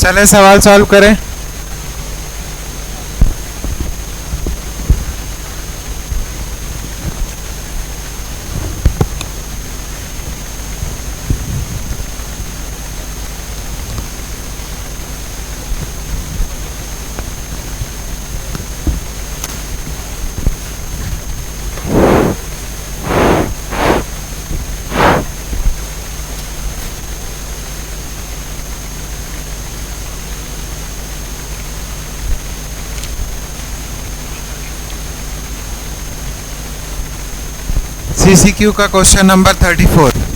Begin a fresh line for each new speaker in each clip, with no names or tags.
चले सवाल सॉल्व करें। CCQ का क्वेश्चन नंबर 34।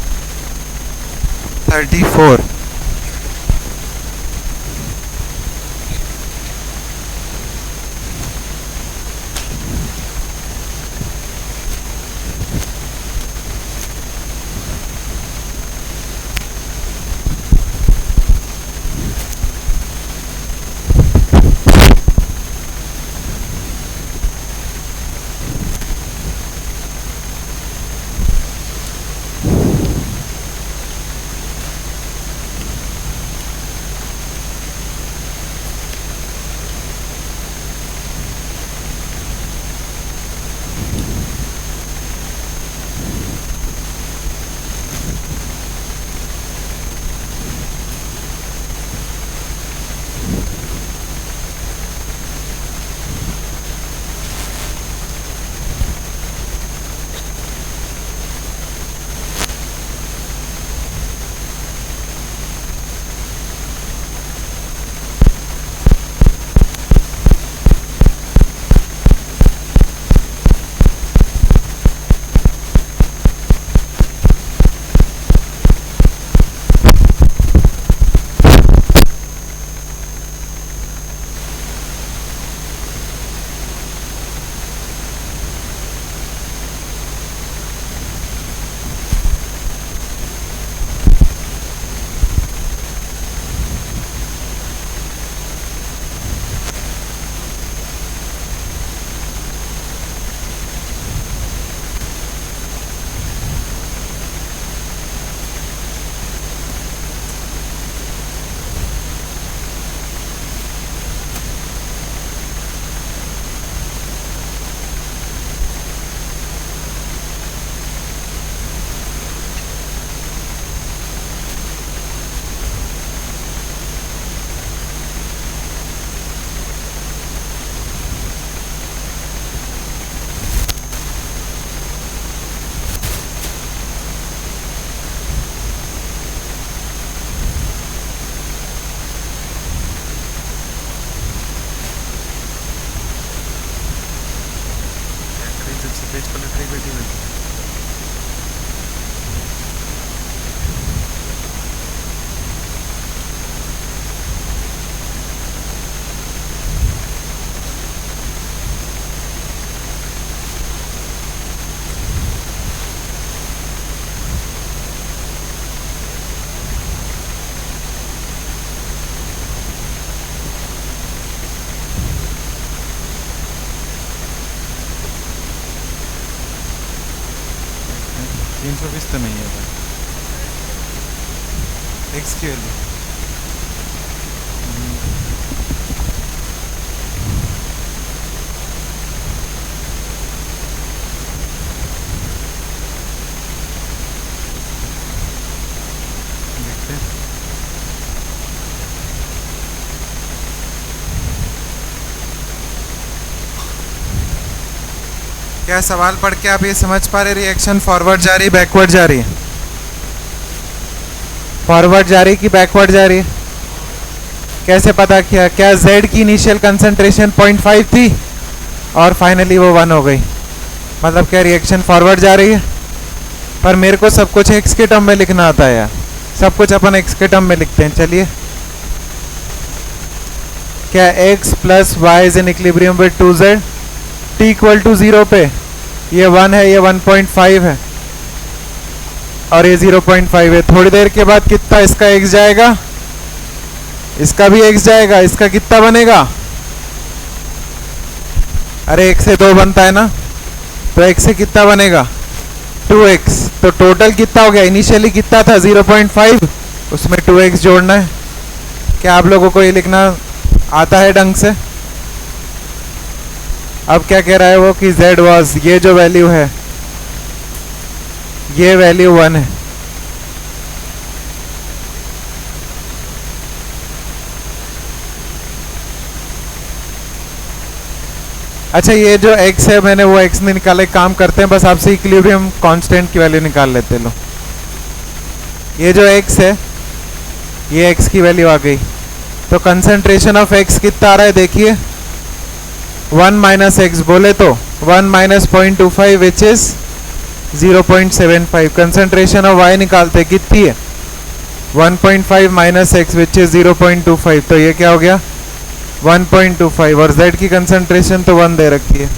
पेज पलट रही बैठी हुई। तो नहीं है एक्स की वैल्यू देखते हैं। क्या सवाल पढ़ के आप ये समझ पा रहे रिएक्शन फॉरवर्ड जा रही बैकवर्ड जा रही है? फॉरवर्ड जा रही कि बैकवर्ड जा रही है? कैसे पता किया? क्या Z की इनिशियल कंसंट्रेशन 0.5 थी और फाइनली वो 1 हो गई, मतलब क्या रिएक्शन फॉरवर्ड जा रही है? पर मेरे को सब कुछ x के टर्म में लिखना आता है यार, सब कुछ अपन x के टर्म में लिखते हैं। चलिए, क्या x plus Y is in equilibrium with 2z t equal to 0 पे ये 1 है, ये 1.5 है और ये 0.5 है। थोड़ी देर के बाद कितना इसका x जाएगा, इसका भी x जाएगा, इसका कितना बनेगा? अरे 1 से 2 बनता है ना, तो x से कितना बनेगा? 2x। तो टोटल कितना हो गया? इनिशियली कितना था 0.5, उसमें 2x जोड़ना है। क्या आप लोगों को ये लिखना आता है ढंग से? अब क्या कह रहा है वो कि z was, ये जो वैल्यू है ये वैल्यू 1 है। अच्छा, ये जो x है मैंने वो x नहीं निकाला, काम करते हैं बस आपसे इक्विलिब्रियम कांस्टेंट की वैल्यू निकाल लेते लो। ये जो x है ये x की वैल्यू आ गई, तो कंसंट्रेशन ऑफ x कितना आ रहा है देखिए, 1 माइनस एक्स बोले तो 1 minus 0.25 which is 0.75। Concentration of y निकालते कितनी है, 1.5 माइनस एक्स विच इज 0.25, तो ये क्या हो गया 1.25, और z की कंसंट्रेशन तो 1 दे रखी है।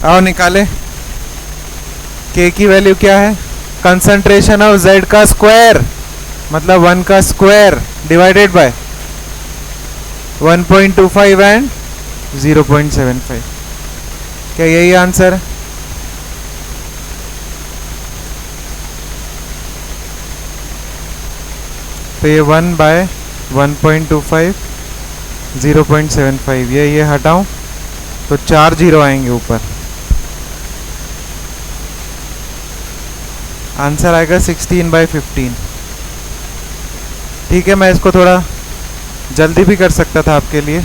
आओ निकाले, k की वैल्यू क्या है, कंसंट्रेशन ऑफ z का स्क्वायर मतलब 1 का स्क्वायर डिवाइडेड बाय 1.25 एंड 0.75। क्या यही आंसर है? तो ये 1 बाय 1.25 0.75, ये हटाऊं तो 4 जीरो आएंगे ऊपर, आंसर आएगा 16/15। ठीक है, मैं इसको थोड़ा जल्दी भी कर सकता था आपके लिए।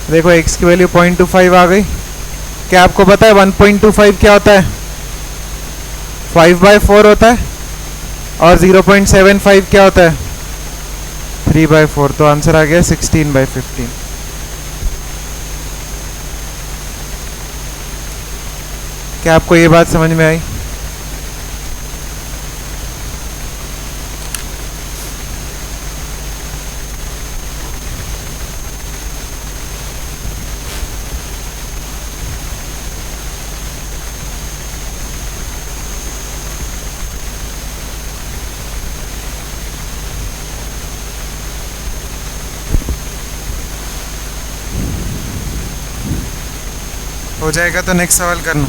देखो x की वैल्यू 0.25 आ गई। क्या आपको पता है 1.25 क्या होता है, 5/4 होता है, और 0.75 क्या होता है 3/4, तो आंसर आ गया 16/15। क्या आपको ये बात समझ में आई? हो जाएगा तो नेक्स्ट सवाल करना।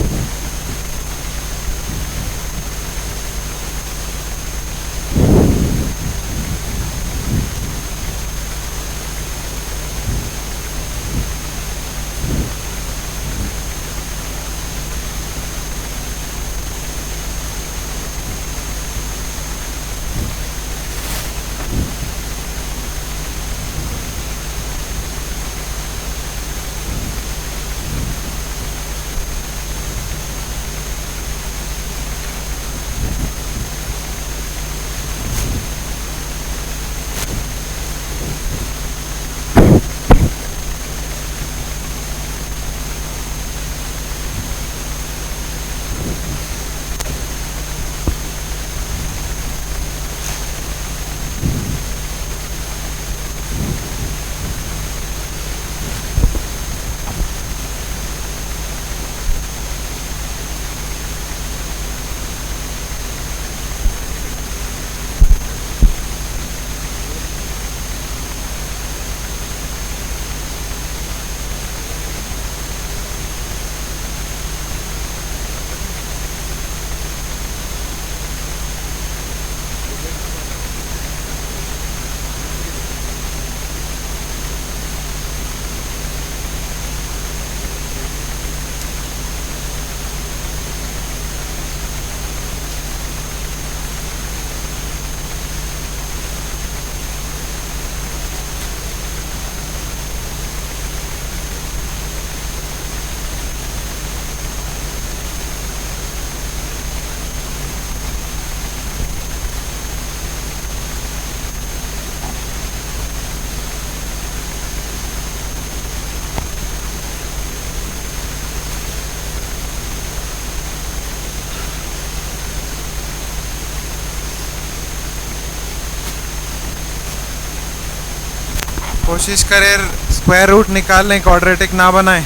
कोशिश करें स्क्वायर रूट निकालने, क्वाड्रेटिक ना बनाएं।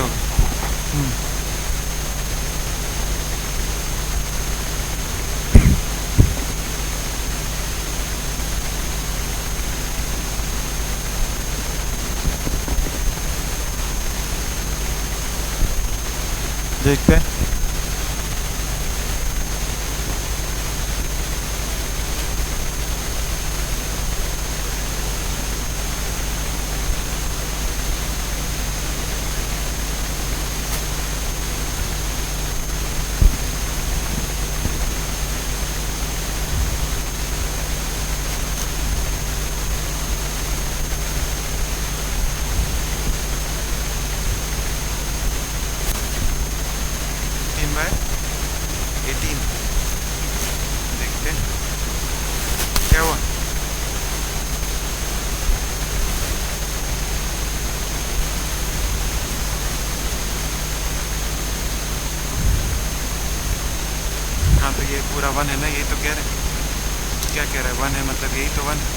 होगा। देखते हैं। बाय 18 देखते हैं क्या हुआ। हाँ तो ये पूरा 1 है ना, यही तो कह रहे हैं। क्या कह रहा है 1 है, मतलब यही तो 1 है।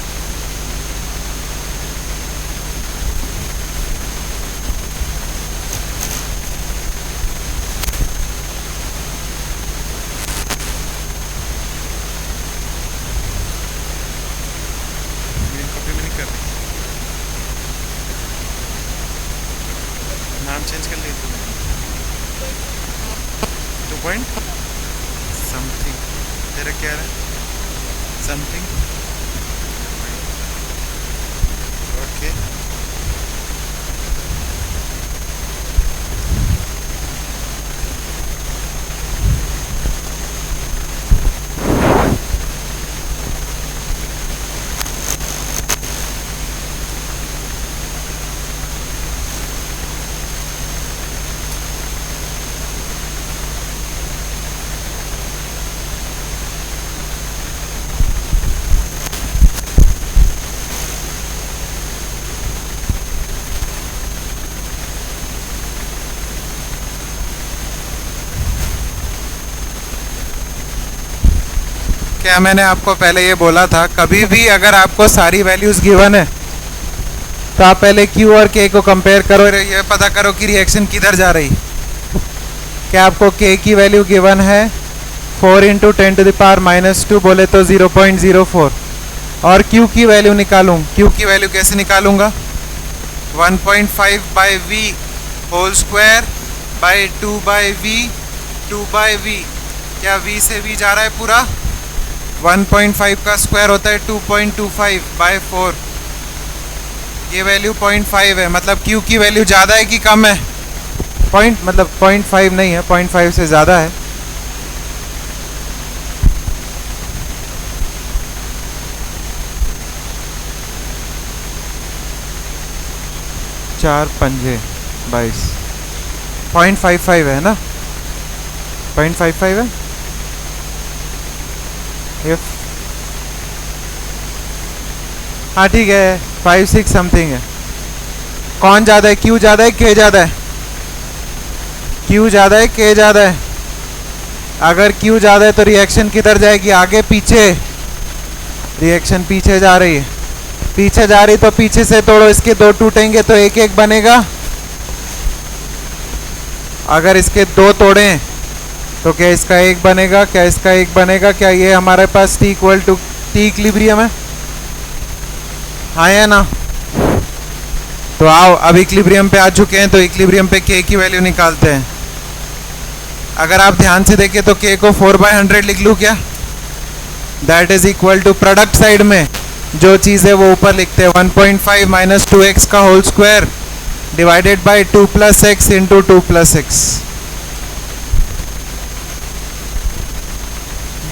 नाम चेंज कर लिए 2 पॉइंट समथिंग। तेरा क्या है समथिंग? ओके क्या मैंने आपको पहले ये बोला था, कभी भी अगर आपको सारी वैल्यूज गिवन है तो आप पहले Q और K को कंपेयर करो, ये पता करो कि रिएक्शन किधर जा रही। क्या आपको K की वैल्यू गिवन है 4 × 10⁻⁻2 बोले तो 0.04, और Q की वैल्यू निकालूं। Q की वैल्यू कैसे निकालूंगा? 1.5/v whole square by 2/v 2/v। क्या v से v जा रहा है पूरा? 1.5 का स्क्वायर होता है 2.25/4। ये वैल्यू 0.5 है, मतलब Q की वैल्यू ज़्यादा है कि कम है? मतलब 0.5 नहीं है, 0.5 से ज़्यादा है। चार पंजे 22 0.55 है ना? 0.55 है ये। हाँ ठीक है, 5-6 समथिंग है। कौन ज़्यादा है, Q ज़्यादा है K ज़्यादा है? Q ज़्यादा है K ज़्यादा है? अगर Q ज़्यादा है तो रिएक्शन किधर जाएगी, आगे पीछे? रिएक्शन पीछे जा रही है। पीछे जा रही तो पीछे से तोड़ो, इसके 2 टूटेंगे तो 1-1 बनेगा। अगर इसके 2 तोड़ें तो क्या इसका 1 बनेगा? क्या इसका 1 बनेगा? क्या ये हमारे पास T = T इक्विलिब्रियम है? हाँ या ना? तो आओ अब इक्विलिब्रियम पे आ चुके हैं, तो इक्विलिब्रियम पे K की वैल्यू निकालते हैं। अगर आप ध्यान से देखें तो K को 4/100 लिख लूँ क्या? That is equal to product side में जो चीज़ है वो ऊपर लिखते हैं 1.5 - 2x का whole square divided by 2 + x into 2 + x।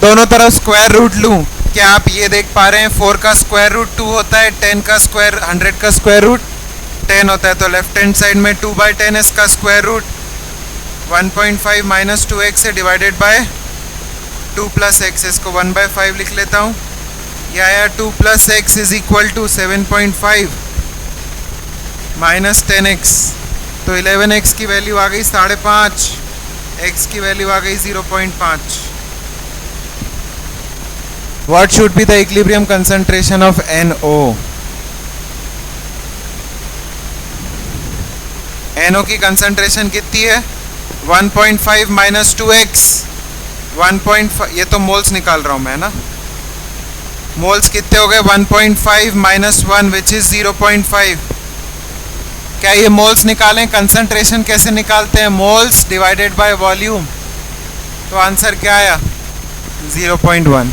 दोनों तरफ स्क्वायर रूट लूँ। क्या आप ये देख पा रहे हैं 4 का स्क्वायर रूट 2 होता है, 10 का स्क्वायर 100 का स्क्वायर रूट 10 होता है, तो लेफ्ट हैंड साइड में 2/10 इसका स्क्वायर रूट 1.5 - 2x से डिवाइडेड बाय 2 + x। इसको 1/5 लिख लेता हूँ। यह आया 2 + x is equal to 7.5 - 10x, तो 11x की वैल्यू आ गई 5.5, x की वैल्यू आ गई 0.5। What should be the equilibrium concentration of NO? NO की कंसंट्रेशन कितनी है 1.5 माइनस 2x 1.5, ये तो मोल्स निकाल रहा हूँ मैं ना, मोल्स कितने हो गए 1.5 माइनस 1 विच इज 0.5। क्या ये मोल्स निकालें? कंसंट्रेशन कैसे निकालते हैं? Moles divided by volume. तो आंसर क्या आया 0.1।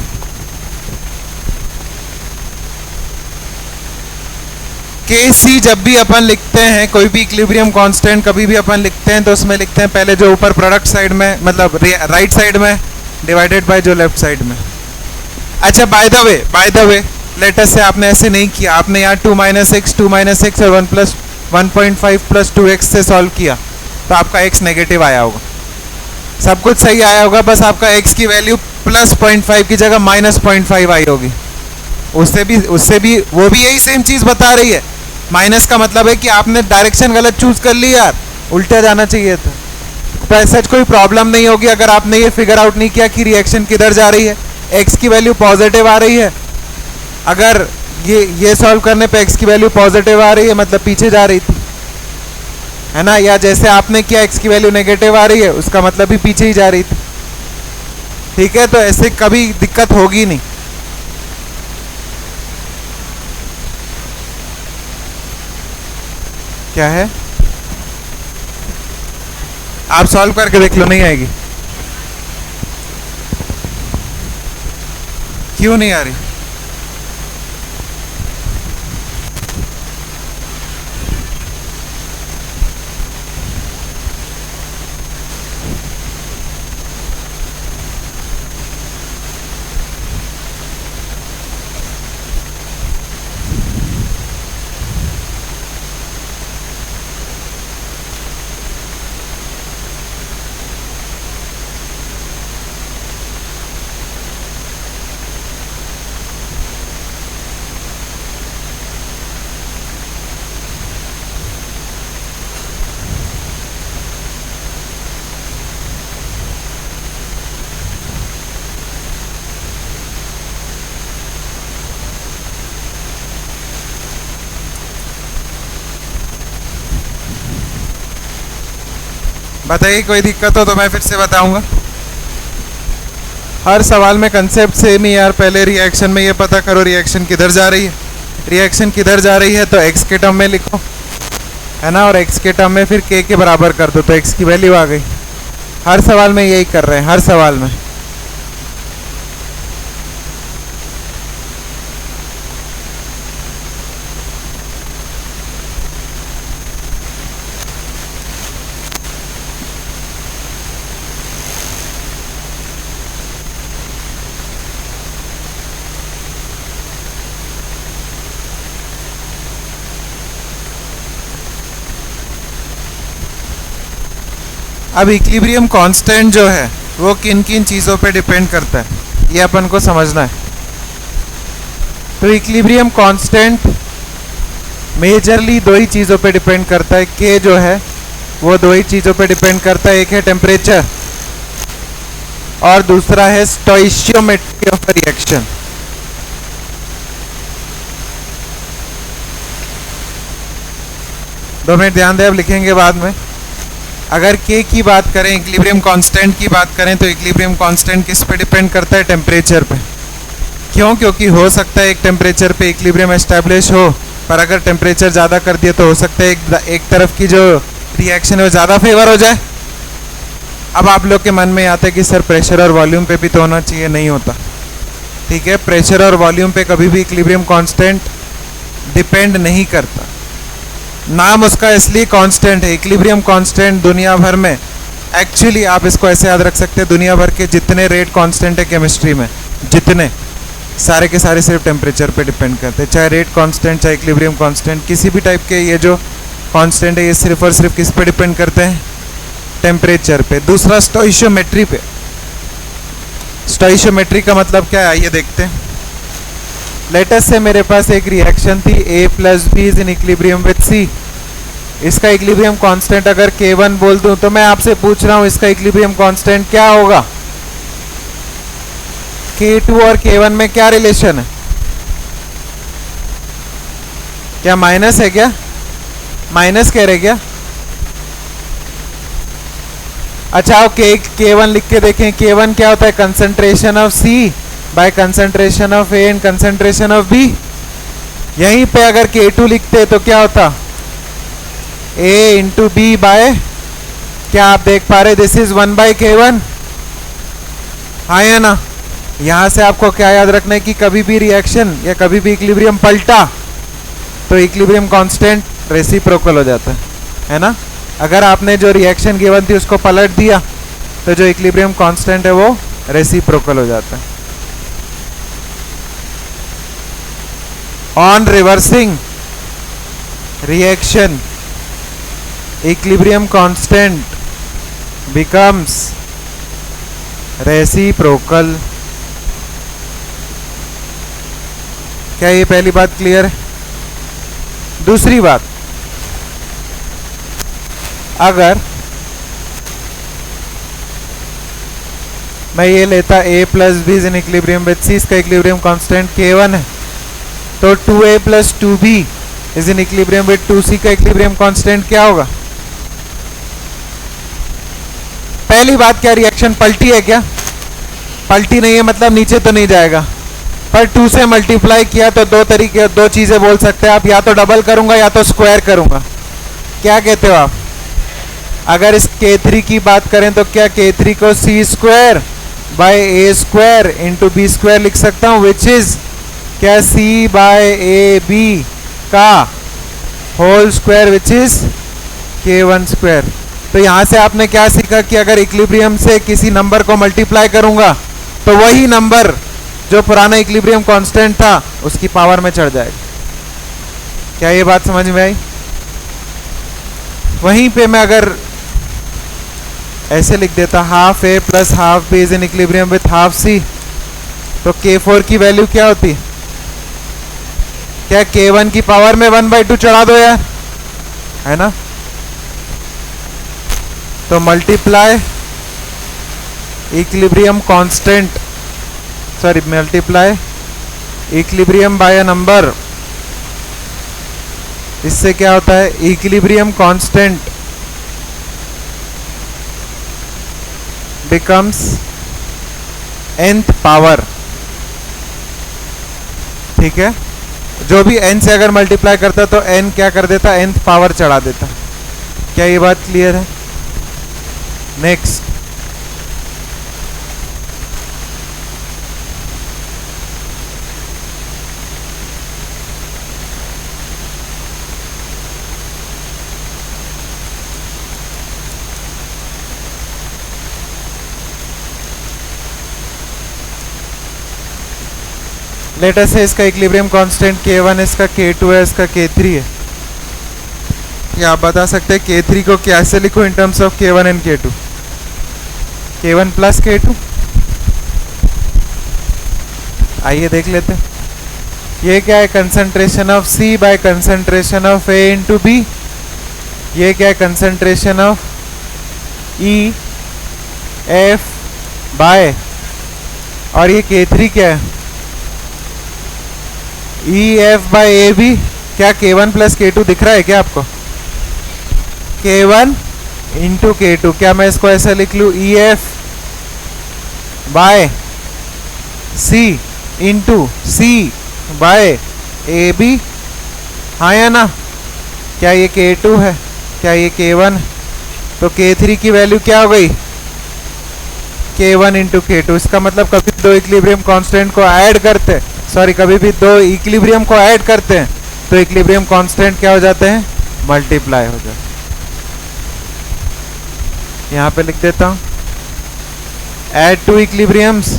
Kc जब भी अपन लिखते हैं कोई भी इक्विलिब्रियम कांस्टेंट कभी भी अपन लिखते हैं तो उसमें लिखते हैं पहले जो ऊपर प्रोडक्ट साइड में मतलब राइट साइड में डिवाइडेड बाय जो लेफ्ट साइड में। अच्छा बाय द वे लेटेस्ट से आपने ऐसे नहीं किया, आपने यहाँ 2 माइनस एक्स और 1.5 प्लस 2x से सॉल्व किया तो आपका x नेगेटिव आया होगा, सब कुछ सही आया होगा, बस आपका x की वैल्यू प्लस 0.5 की जगह माइनस 0.5 आई होगी। उससे भी वो भी यही सेम चीज़ बता रही है। माइनस का मतलब है कि आपने डायरेक्शन गलत चूज कर ली यार, उल्टा जाना चाहिए था। तो ऐसा कोई प्रॉब्लम नहीं होगी अगर आपने ये फिगर आउट नहीं किया कि रिएक्शन किधर जा रही है। x की वैल्यू पॉजिटिव आ रही है, अगर ये सॉल्व करने पे x की वैल्यू पॉजिटिव आ रही है मतलब पीछे जा रही थी, है ना, या जैसे आपने किया x की वैल्यू नेगेटिव आ रही है उसका मतलब भी पीछे ही जा रही थी। ठीक है, तो ऐसे कभी दिक्कत होगी नहीं। क्या है, आप सॉल्व करके देख लो, नहीं आएगी। क्यों नहीं आ रही? बताइए, कोई दिक्कत हो तो मैं फिर से बताऊंगा। हर सवाल में कंसेप्ट सेम ही यार। पहले रिएक्शन में ये पता करो रिएक्शन किधर जा रही है, रिएक्शन किधर जा रही है तो x के टर्म में लिखो, है ना, और x के टर्म में फिर k के बराबर कर दो तो x की वैल्यू आ गई। हर सवाल में यही कर रहे हैं, हर सवाल में। अब इक्विलिब्रियम कांस्टेंट जो है वो किन किन चीज़ों पे डिपेंड करता है ये अपन को समझना है। तो इक्विलिब्रियम कांस्टेंट मेजरली दो ही चीज़ों पे डिपेंड करता है। के जो है वो दो ही चीज़ों पे डिपेंड करता है, एक है टेम्परेचर और दूसरा है स्टोइशियोमेट्री ऑफ रिएक्शन। दो मिनट ध्यान दें, अब लिखेंगे बाद में। अगर के की बात करें, इक्विलिब्रियम कांस्टेंट की बात करें, तो इक्विलिब्रियम कांस्टेंट किस पे डिपेंड करता है? टेम्परेचर पे। क्यों? क्योंकि हो सकता है एक टेम्परेचर पे इक्विलिब्रियम एस्टेब्लिश हो, पर अगर टेम्परेचर ज़्यादा कर दिया तो हो सकता है एक तरफ की जो रिएक्शन है वो ज़्यादा फेवर हो जाए। अब आप लोग के मन में आता है कि सर प्रेशर और वॉल्यूम पे भी तो होना चाहिए, नहीं होता। ठीक है, प्रेशर और वॉल्यूम पे कभी भी इक्विलिब्रियम कांस्टेंट डिपेंड नहीं करता। नाम उसका इसलिए कांस्टेंट है। इक्विलिब्रियम कांस्टेंट दुनिया भर में, एक्चुअली आप इसको ऐसे याद रख सकते हैं, दुनिया भर के जितने रेट कांस्टेंट है केमिस्ट्री में, जितने सारे के सारे सिर्फ टेम्परेचर पे डिपेंड करते हैं। चाहे रेट कांस्टेंट, चाहे इक्विलिब्रियम कांस्टेंट, किसी भी टाइप के ये जो कांस्टेंट है ये सिर्फ और सिर्फ किस पे डिपेंड करते हैं? टेम्परेचर पे। दूसरा स्टोइशियोमेट्री पे। स्टोइशियोमेट्री का मतलब क्या है आइए देखते हैं। लेटेस्ट से मेरे पास एक रिएक्शन थी, A plus B is in equilibrium with C। इसका इक्विलिब्रियम कांस्टेंट अगर K1 बोल दूं तो मैं आपसे पूछ रहा हूं इसका इक्विलिब्रियम कांस्टेंट क्या होगा? K2 और K1 में क्या रिलेशन है? क्या माइनस है? क्या माइनस कह रहे क्या? अच्छा ओके, K1 लिख के देखें। K1 क्या होता है? Concentration of C by concentration of A and concentration of B। यहीं पे अगर K2 लिखते तो क्या होता? A इंटू B बाय, क्या आप देख पा रहे? This is 1 by K1। हाँ या ना? यहां से आपको क्या याद रखना है कि कभी भी रिएक्शन या कभी भी इक्विलिब्रियम पलटा तो इक्विलिब्रियम कांस्टेंट रेसिप्रोकल हो जाता है ना? अगर आपने जो रिएक्शन गिवन थी उसको पलट दिया तो जो इक्विलिब्रियम कांस्टेंट है वो रेसिप्रोकल हो जाता है। On reversing reaction equilibrium constant becomes reciprocal. क्या ये पहली बात क्लियर है? दूसरी बात, अगर मैं ये लेता A plus B is in equilibrium with C, इसका इक्विलिब्रियम कांस्टेंट K1 है, तो 2A plus 2B is in equilibrium with 2C का इक्विलिब्रियम कांस्टेंट क्या होगा? पहली बात, क्या रिएक्शन पलटी है? क्या पलटी नहीं है, मतलब नीचे तो नहीं जाएगा, पर 2 से मल्टीप्लाई किया तो दो तरीके, दो चीजें बोल सकते हैं आप, या तो डबल करूंगा या तो स्क्वायर करूंगा। क्या कहते हो आप? अगर इस K3 की बात करें तो क्या K3 को C square by A square into B square लिख सकता हूं, विच इज क्या C बाय A B का whole square which is K1 square. तो यहां से आपने क्या सीखा कि अगर इक्विलिब्रियम से किसी नंबर को मल्टीप्लाई करूंगा तो वही नंबर जो पुराना इक्विलिब्रियम कांस्टेंट था उसकी पावर में चढ़ जाएगा। क्या ये बात समझ में आई? वहीं पे मैं अगर ऐसे लिख देता half A plus half B is in equilibrium with half C, तो K4 की वैल्यू क्या होती? क्या K1 की पावर में 1/2 चढ़ा दो यार, है ना? तो multiply equilibrium constant, sorry multiply equilibrium bye a number, इससे क्या होता है? Equilibrium constant becomes nth power. ठीक है, जो भी n से अगर मल्टीप्लाई करता तो n क्या कर देता? nth पावर चढ़ा देता। क्या ये बात क्लियर है? नेक्स्ट, लेट अस से इसका इक्विलिब्रियम कांस्टेंट K1 है, इसका K2 है, इसका K3 है। क्या आप बता सकते हैं K3 को कैसे लिखो in terms of K1 and K2? K1 plus K2, आइए देख लेते हैं। ये क्या है? Concentration of C by concentration of A into B। ये क्या है? Concentration of E F by, और ये K3 क्या है? E F by A B. क्या K1 प्लस K2 दिख रहा है क्या आपको? K1 into K2। क्या मैं इसको ऐसे लिख लूँ? E F by C into C by A B, हाँ या ना? क्या ये K2 है? क्या ये K1? तो K3 की वैल्यू क्या हो गई? K1 into K2। इसका मतलब कभी दो इक्विलिब्रियम कांस्टेंट को ऐड करते, सॉरी कभी भी दो इक्विलिब्रियम को ऐड करते हैं तो इक्विलिब्रियम कांस्टेंट क्या हो जाते हैं? मल्टीप्लाई हो जाते हैं। यहां पे लिख देता हूं, add two equilibriums,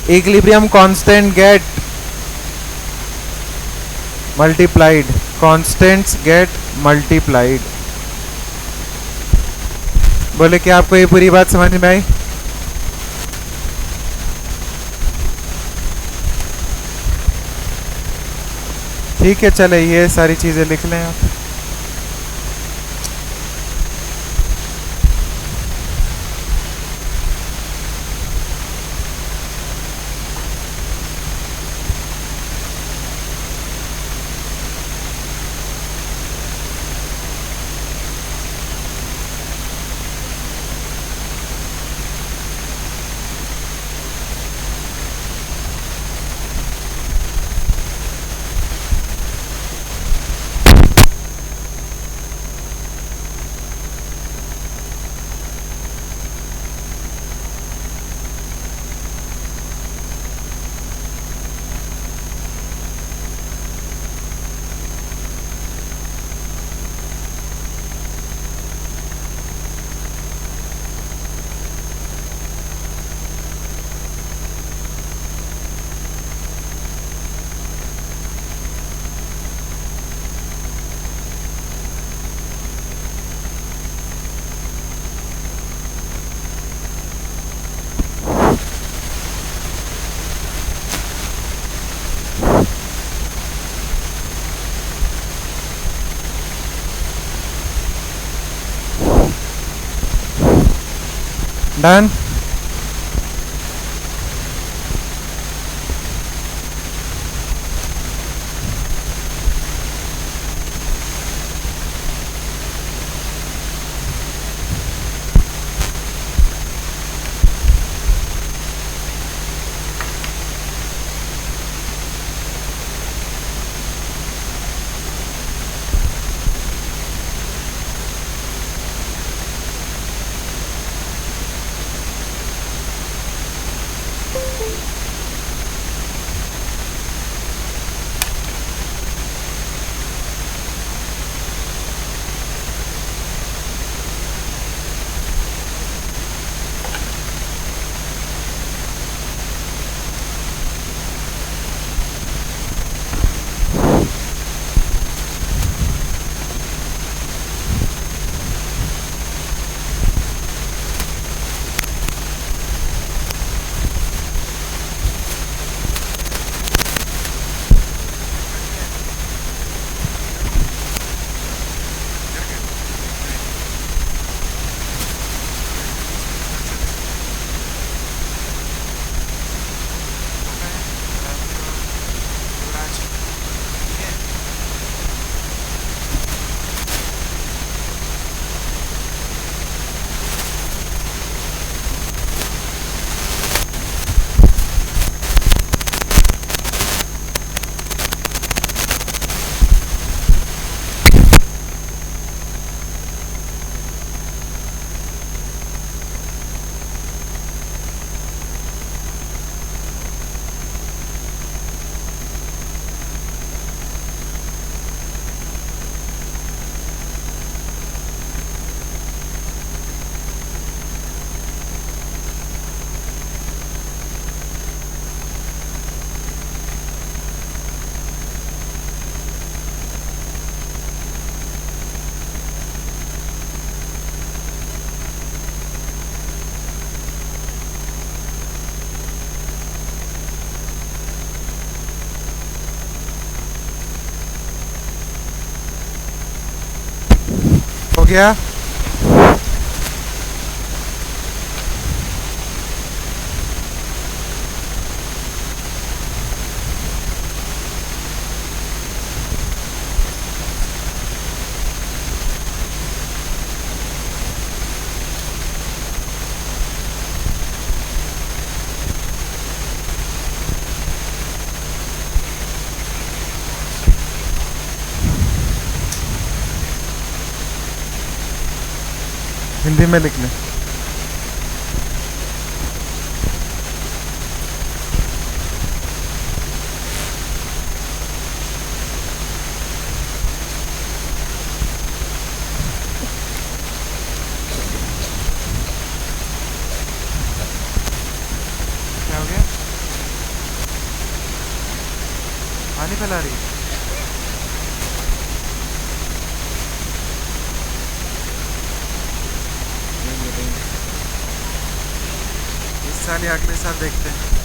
equilibrium constant get multiplied, constants get multiplied. बोले क्या आपको ये पूरी बात समझ में आई? ठीक है, चले ये सारी चीजें लिख लें आप। डन। हो गया। हिंदी में लिख लें। क्या हो गया? पानी फैला रही है। इस साल या अगले साल देखते हैं।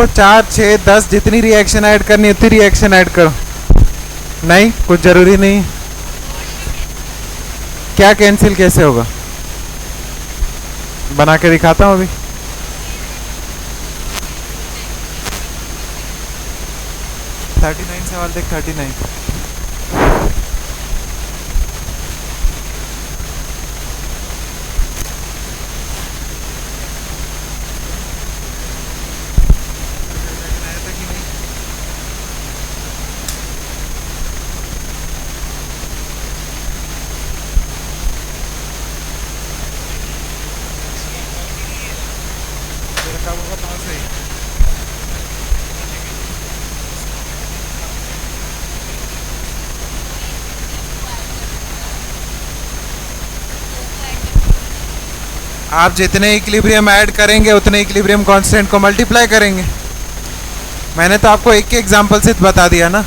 4 6 10 जितनी रिएक्शन ऐड करनी उतनी रिएक्शन ऐड करो। नहीं, कुछ जरूरी नहीं। क्या कैंसिल कैसे होगा, बना के दिखाता हूँ अभी। सवाल देख 39। आप जितने इक्विलिब्रियम ऐड करेंगे उतने इक्विलिब्रियम कांस्टेंट को मल्टीप्लाई करेंगे। मैंने तो आपको एक के एग्जांपल से बता दिया ना।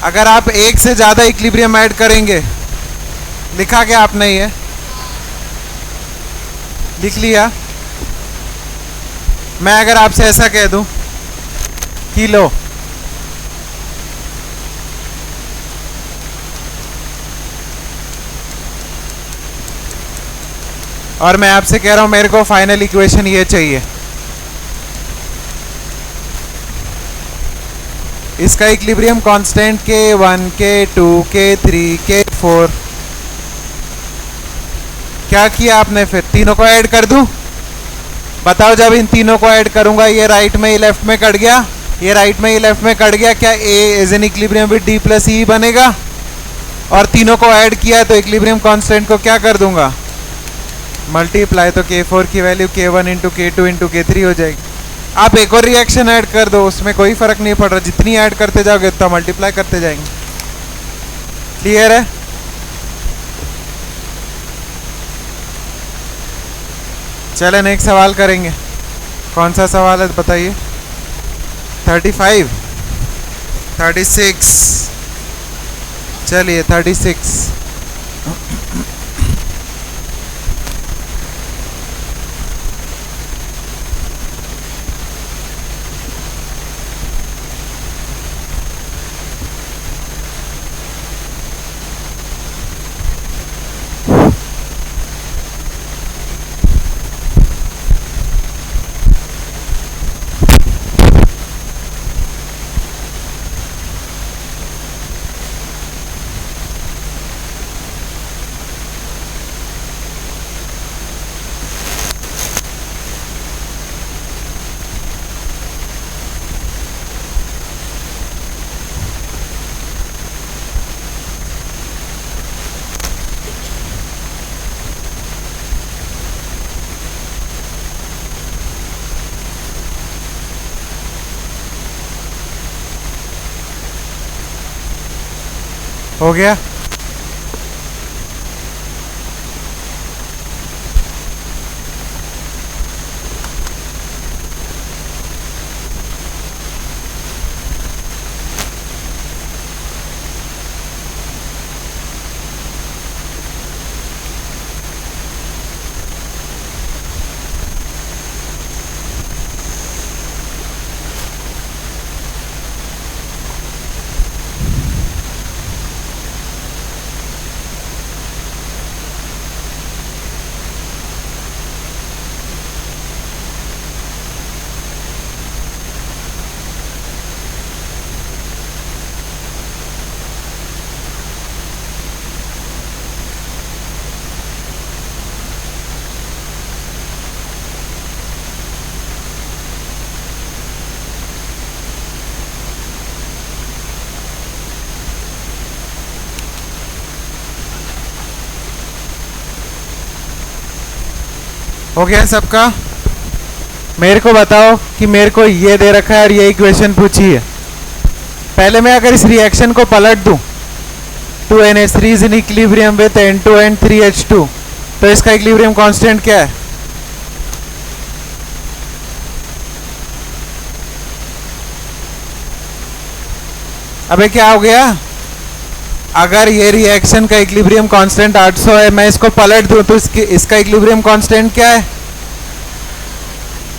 अगर आप एक से ज़्यादा इक्विलिब्रियम ऐड करेंगे, लिखा क्या आपने, ये लिख लिया। मैं अगर आपसे ऐसा कह दूं कि लो और मैं आपसे कह रहा हूं मेरे को फाइनल इक्वेशन ये चाहिए, इसका equilibrium constant K1 K2 K3 K4, क्या किया आपने? फिर तीनों को ऐड कर दूं? बताओ, जब इन तीनों को ऐड करूंगा ये राइट में, ये लेफ्ट में कट गया, ये राइट में, ये लेफ्ट में कट गया, क्या A is an equilibrium with D plus E बनेगा? और तीनों को ऐड किया तो इक्विलिब्रियम कांस्टेंट को क्या कर दूंगा? मल्टीप्लाई, तो K4 की value K1 into K2 into K3 हो जाएगी। आप एक और रिएक्शन ऐड कर दो, उसमें कोई फर्क नहीं पड़ रहा, जितनी ऐड करते जाओगे उतना मल्टीप्लाई करते जाएंगे। क्लियर है? चले नेक्स्ट सवाल करेंगे। कौन सा सवाल है बताइए? 35, 36, चलिए 36। हो गया? हो गया सबका? मेरे को बताओ कि मेरे को ये दे रखा है और ये इक्वेशन पूछी है। पहले मैं अगर इस रिएक्शन को पलट दूं, 2NH3 is in equilibrium with N2N3H2, तो इसका इक्विलिब्रियम कांस्टेंट क्या है? अबे क्या हो गया? अगर ये रिएक्शन का इक्विलिब्रियम कांस्टेंट 800 है, मैं इसको पलट दूं तो इसका इक्विलिब्रियम कांस्टेंट क्या है?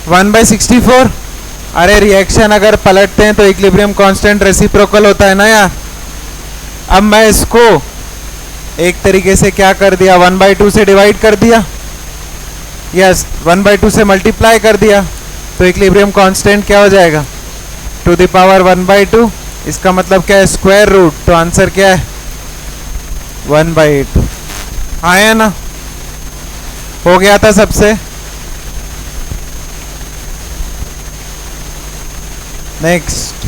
1/64। अरे रिएक्शन अगर पलटते हैं तो इक्विलिब्रियम कांस्टेंट रेसिप्रोकल होता है ना यार। अब मैं इसको एक तरीके से क्या कर दिया, 1/2 से डिवाइड कर दिया, यस 1/2 से मल्टीप्लाई कर दिया, तो इक्विलिब्रियम कांस्टेंट क्या हो जाएगा, टू द पावर 1/2। इसका मतलब क्या है, स्क्वायर रूट। तो आंसर क्या है 1/8। हाँ है ना, हो गया था सबसे। नेक्स्ट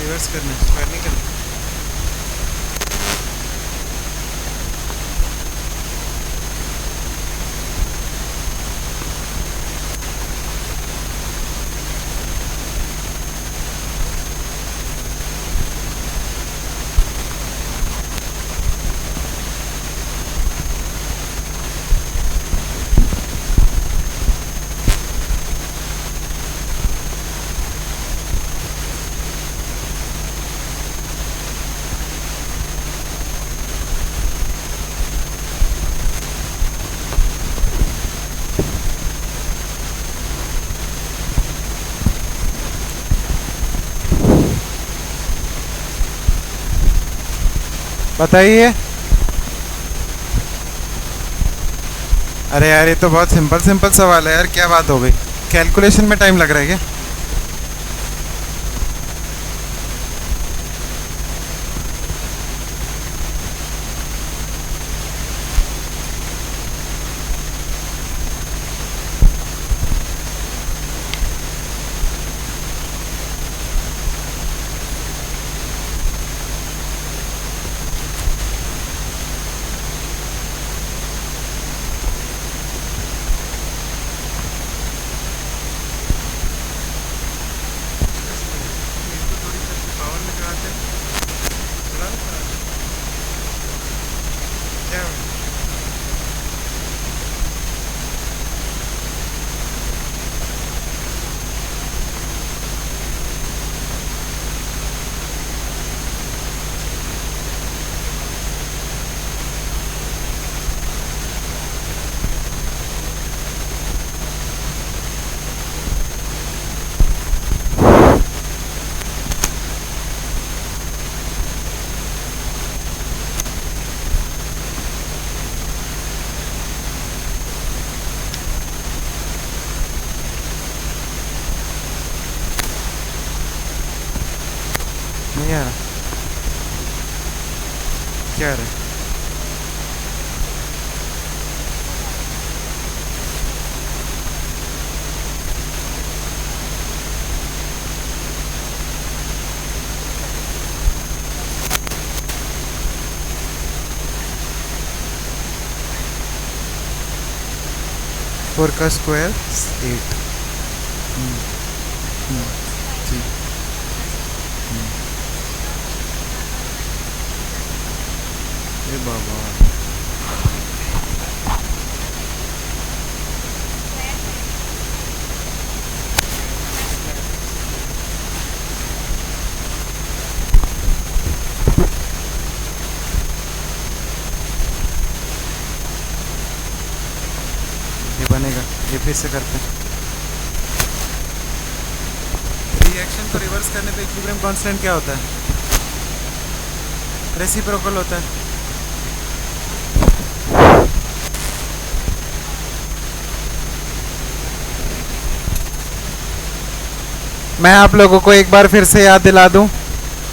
रिवर्स करना, स्क्वायर नहीं करना। बताइए। अरे यार ये तो बहुत सिंपल सिंपल सवाल है यार, क्या बात हो गई, कैलकुलेशन में टाइम लग रहा है क्या? नहीं आ रहा, क्या रहा? फोर का स्क्वायर 8। जी ये बाबा, ये बनेगा, ये फिर से करते हैं। रिएक्शन को रिवर्स करने पे इक्विलिब्रियम कांस्टेंट क्या होता है, रेसिप्रोकल होता है। मैं आप लोगों को एक बार फिर से याद दिला दूं,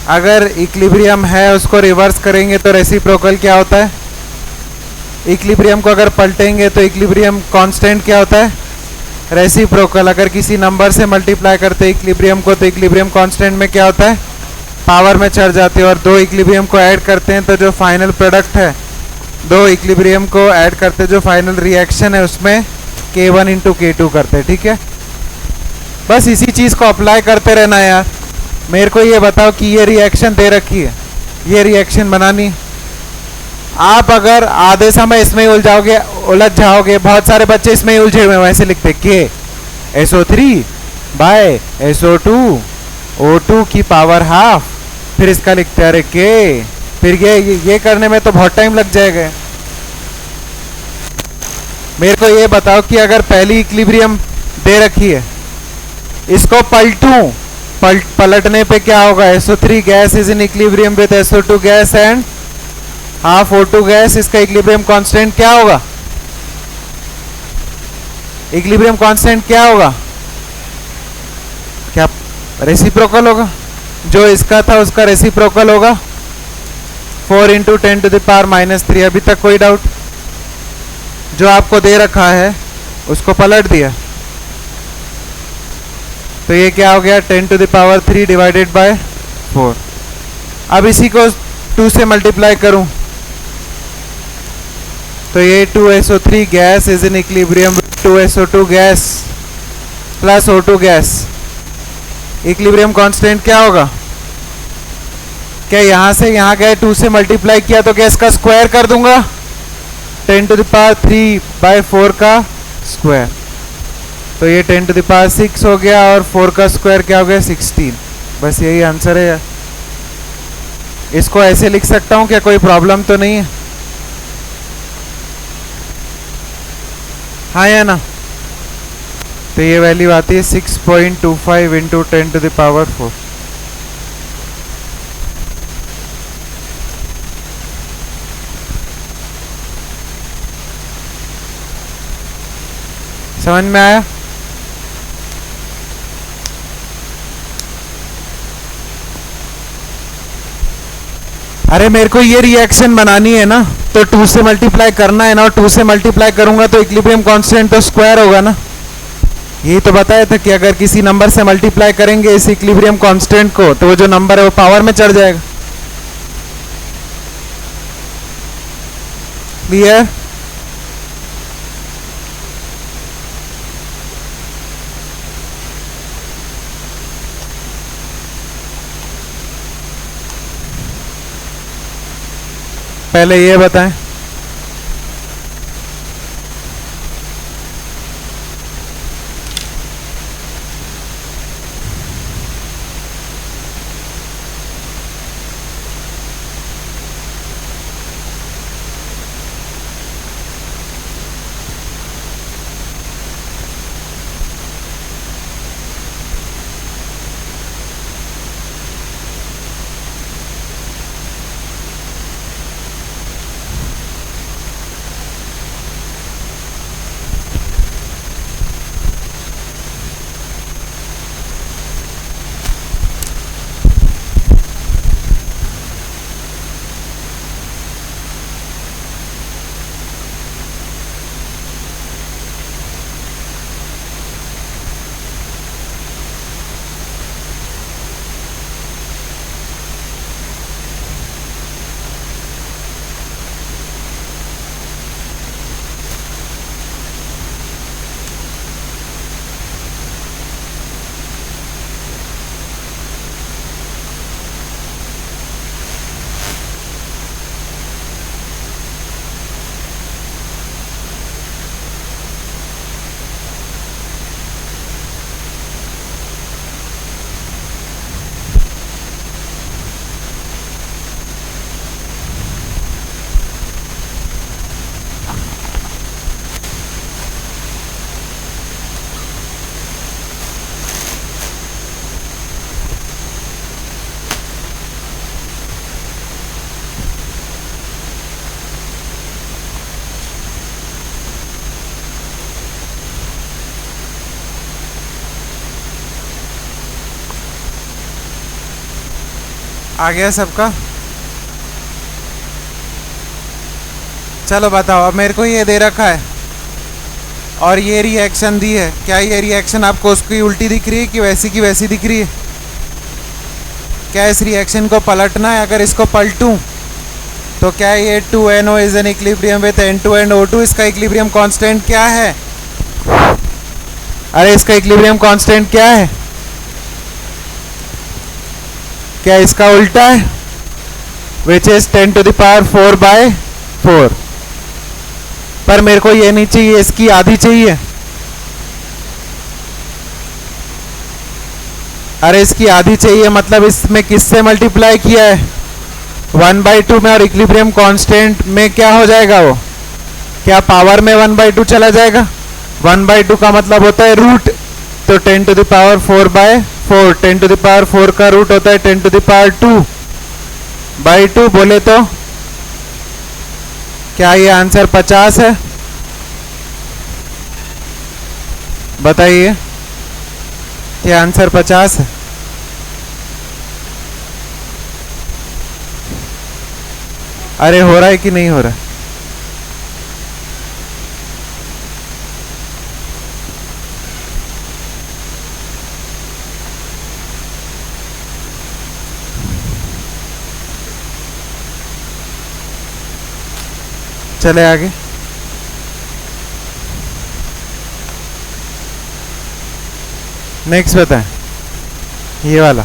अगर इक्विलिब्रियम है उसको रिवर्स करेंगे तो रेसिप्रोकल क्या होता है, इक्विलिब्रियम को अगर पलटेंगे तो इक्विलिब्रियम कांस्टेंट क्या होता है, रेसिप्रोकल, अगर किसी नंबर से मल्टीप्लाई करते इक्विलिब्रियम को तो इक्विलिब्रियम कांस्टेंट में क्या होता है, पावर में चढ़ जाती है। और दो इक्विलिब्रियम को ऐड करते हैं तो जो फाइनल प्रोडक्ट है, दो इक्विलिब्रियम को ऐड करते जो फाइनल रिएक्शन है उसमें K1 इंटू K2 करते हैं। ठीक है, बस इसी चीज़ को अप्लाई करते रहना यार। मेरे को ये बताओ कि ये रिएक्शन दे रखी है, ये रिएक्शन बनानी, आप अगर आधे समय इसमें ही उलझ जाओगे, बहुत सारे बच्चे इसमें ही उलझे हुए वैसे लिखते KSO3 बाय SO2 O2 की पावर हाफ, फिर इसका लिखते हैं अरे K, फिर ये करने में तो बहुत टाइम लग जाएगा। मेरे को ये बताओ कि अगर पहली इक्विलिब्रियम दे रखी है, इसको पलटने पे क्या होगा, SO3 gas is in equilibrium with SO2 gas and half O2 gas, इसका इक्विलिब्रियम कांस्टेंट क्या होगा, इक्विलिब्रियम कांस्टेंट क्या होगा, क्या रेसिप्रोकल होगा, जो इसका था उसका रेसिप्रोकल होगा 4 इंटू 10 टू द पावर -3। अभी तक कोई डाउट? जो आपको दे रखा है उसको पलट दिया तो ये क्या हो गया 10 to the power 3 divided by 4। अब इसी को 2 से मल्टीप्लाई करूं तो ये 2SO3 gas is in equilibrium with 2SO2 gas plus O2 gas, equilibrium constant क्या होगा, क्या यहां से यहां गए 2 से मल्टीप्लाई किया तो क्या इसका स्क्वायर कर दूंगा, 10 टू द पावर 3 बाय 4 का स्क्वायर, तो ये 10 टू द पावर 6 हो गया और 4 का स्क्वायर क्या हो गया 16। बस यही आंसर है। इसको ऐसे लिख सकता हूं क्या, कोई प्रॉब्लम तो नहीं है? हाँ या ना? तो ये वैल्यू आती है 6.25 इंटू 10 टू द पावर 4। समझ में आया? अरे मेरे को ये रिएक्शन बनानी है ना, तो 2 से मल्टीप्लाई करना है ना, और 2 से मल्टीप्लाई करूंगा तो इक्विलिब्रियम कांस्टेंट तो स्क्वायर होगा ना। यही तो बताया था कि अगर किसी नंबर से मल्टीप्लाई करेंगे इस इक्विलिब्रियम कांस्टेंट को तो वो जो नंबर है वो पावर में चढ़ जाएगा। क्लियर? पहले ये बताएं, आ गया सबका? चलो बताओ, अब मेरे को ये दे रखा है और ये रिएक्शन दी है, क्या ये रिएक्शन आपको उसकी उल्टी दिख रही है कि वैसी की वैसी दिख रही है? क्या इस रिएक्शन को पलटना है? अगर इसको पलटूं तो क्या ये 2NO is an equilibrium with N2 and O2? इसका इक्विलिब्रियम कांस्टेंट क्या है? अरे इसका इक्विलिब्रियम कांस्टेंट क्या है? क्या इसका उल्टा है? Which is 10⁴/4। पर मेरे को ये नहीं चाहिए, इसकी आधी चाहिए। अरे इसकी आधी चाहिए मतलब इसमें किससे मल्टीप्लाई किया है? 1/2 में। और इक्विलिब्रियम कांस्टेंट में क्या हो जाएगा वो? क्या पावर में 1/2 चला जाएगा? 1/2 का मतलब होता है रूट, तो 10⁴/4। 10⁴ का रूट होता है 10⁻²/2 बोले तो क्या ये आंसर 50 है? बताइए, ये आंसर 50 है? अरे हो रहा है कि नहीं हो रहा? चले आगे। नेक्स्ट बताएं, ये वाला।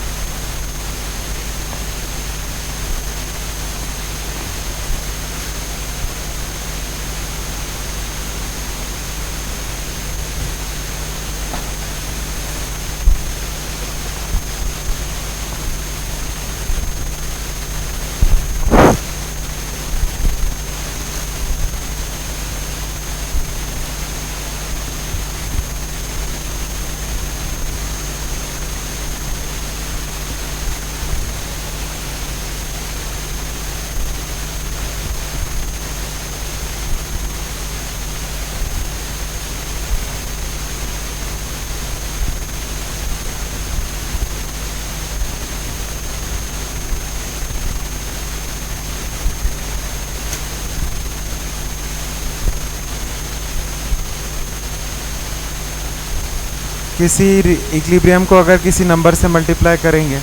किसी इक्विलिब्रियम को अगर किसी नंबर से मल्टीप्लाई करेंगे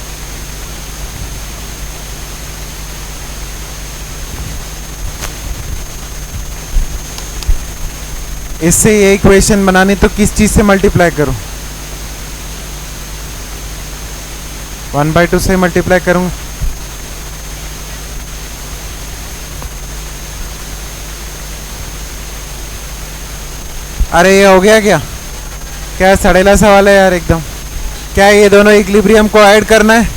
इससे ये इक्वेशन बनानी, तो किस चीज से मल्टीप्लाई करूं? 1/2 से मल्टीप्लाई करूं। अरे ये हो गया क्या? क्या सड़ेला सवाल है यार एकदम। क्या ये दोनों इक्विलिब्रियम को ऐड करना है?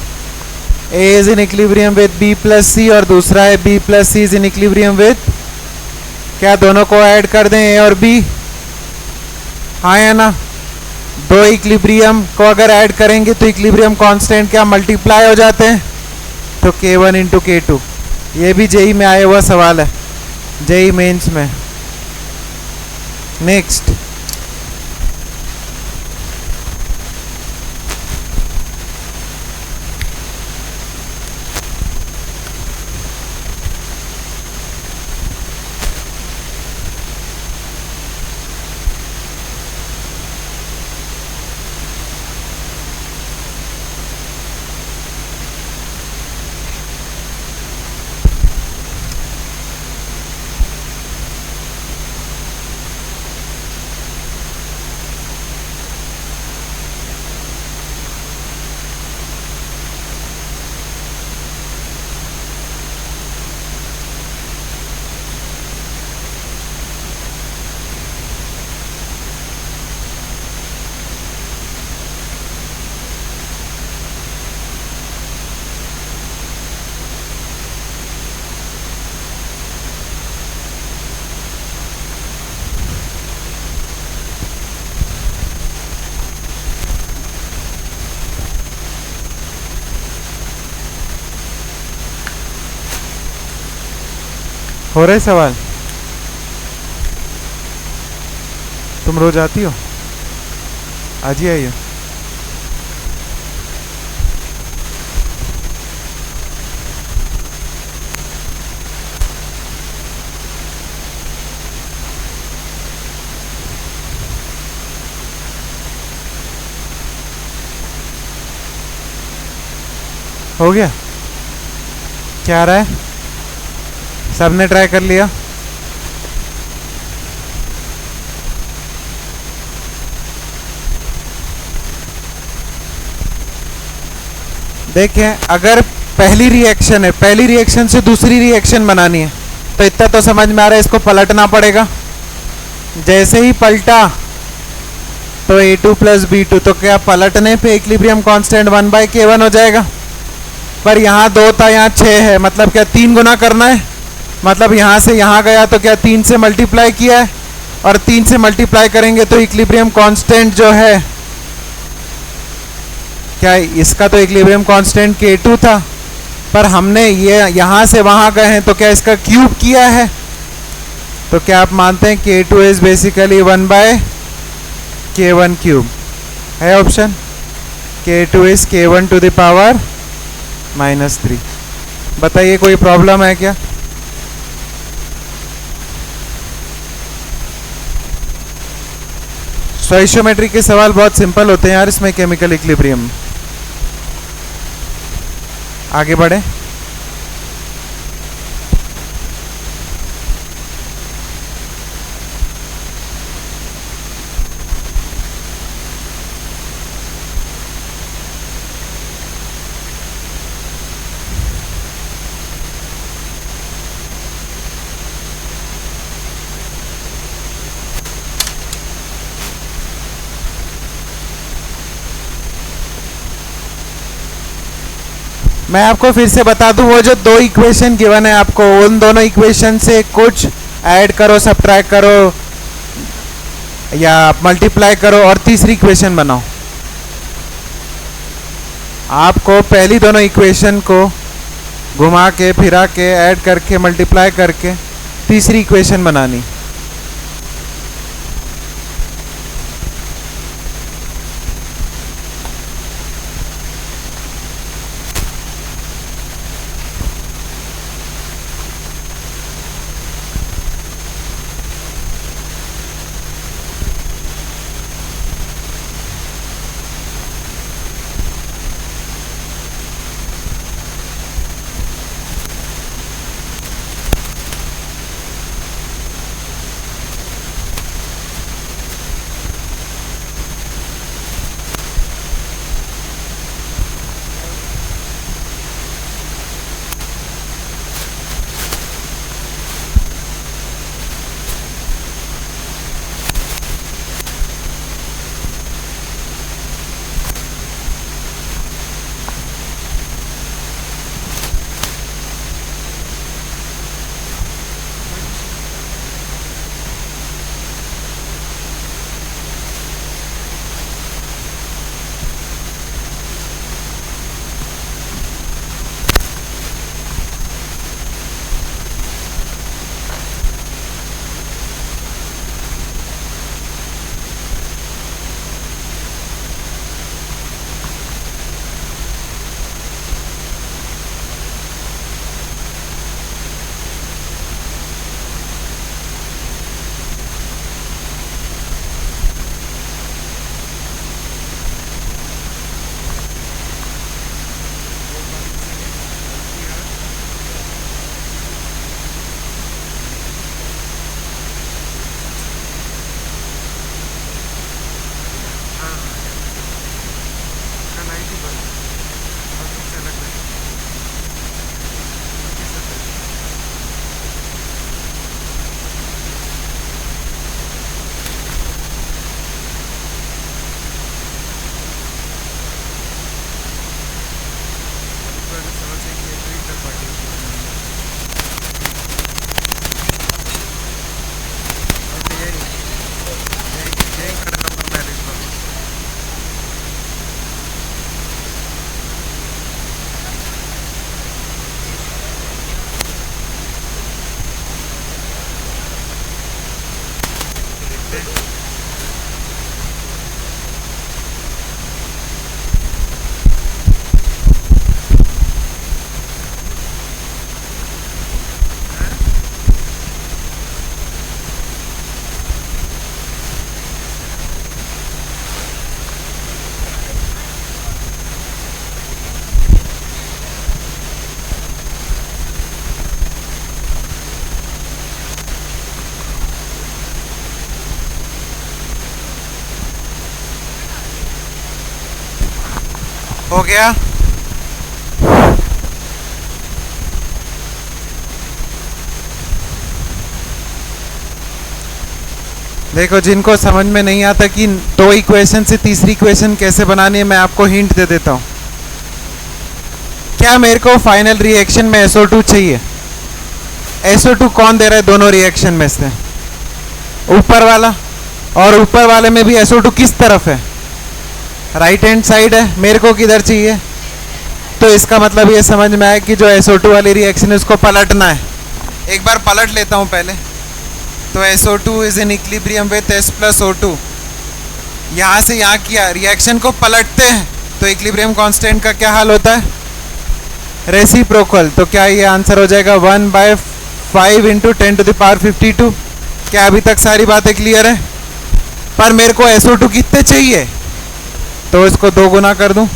A is in equilibrium with B+C और दूसरा है B+C is in equilibrium with, क्या दोनों को ऐड कर दें A और B? हाँ या ना? दो इक्विलिब्रियम को अगर ऐड करेंगे तो इक्विलिब्रियम कांस्टेंट क्या मल्टीप्लाई हो जाते हैं? तो K1 इंटू K2। ये भी जेई में आया हुआ सवाल है, जेई मेंस में। नेक्स्ट, हो रहे सवाल? तुम रोज आती हो? आज ही आई हो? हो गया? क्या आ रहा है? सबने ट्राई कर लिया? देखें, अगर पहली रिएक्शन है, पहली रिएक्शन से दूसरी रिएक्शन बनानी है तो इतना तो समझ में आ रहा है, इसको पलटना पड़ेगा। जैसे ही पलटा तो A2 प्लस B2, तो क्या पलटने पे इक्विलिब्रियम कांस्टेंट 1/K1 हो जाएगा। पर यहाँ 2 था, यहाँ 6 है, मतलब क्या 3 गुना करना है। मतलब यहाँ से यहाँ गया तो क्या 3 से मल्टीप्लाई किया है, और 3 से मल्टीप्लाई करेंगे तो इक्विलिब्रियम कांस्टेंट जो है, क्या इसका तो इक्विलिब्रियम कांस्टेंट K2 था, पर हमने ये यहाँ से वहाँ गए हैं तो क्या इसका क्यूब किया है। तो क्या आप मानते हैं K2 is basically 1/K1 cube? है option. K2 is K1 to the power -3। बताइए कोई प्रॉब्लम है क्या? स्टोइशियोमेट्री के सवाल बहुत सिंपल होते हैं यार, इसमें केमिकल इक्विलिब्रियम। आगे बढ़े। मैं आपको फिर से बता दूं, वो जो 2 इक्वेशन गिवन है आपको, उन दोनों इक्वेशन से कुछ ऐड करो, सब्ट्रैक्ट करो या मल्टीप्लाई करो और तीसरी इक्वेशन बनाओ। आपको पहली दोनों इक्वेशन को घुमा के फिरा के ऐड करके मल्टीप्लाई करके तीसरी इक्वेशन बनानी। हो गया? देखो, जिनको समझ में नहीं आता कि दो इक्वेशन से तीसरी इक्वेशन कैसे बनानी है, मैं आपको हिंट दे देता हूँ। क्या मेरे को फाइनल रिएक्शन में SO2 चाहिए? SO2 कौन दे रहा है दोनों रिएक्शन में से? ऊपर वाला। और ऊपर वाले में भी SO2 किस तरफ है? राइट हैंड साइड है। मेरे को किधर चाहिए? तो इसका मतलब ये समझ में आया कि जो SO2 वाली रिएक्शन है उसको पलटना है। एक बार पलट लेता हूँ पहले। तो SO2 is in equilibrium with S plus O2। यहाँ से यहाँ किया, रिएक्शन को पलटते हैं तो इक्विलिब्रियम कांस्टेंट का क्या हाल होता है? रेसिप्रोकल। तो क्या ये आंसर हो जाएगा 1/5 इंटू 10⁵52? क्या अभी तक सारी बातें क्लियर है? पर मेरे को SO2 कितने चाहिए? तो इसको 2 गुना कर दूं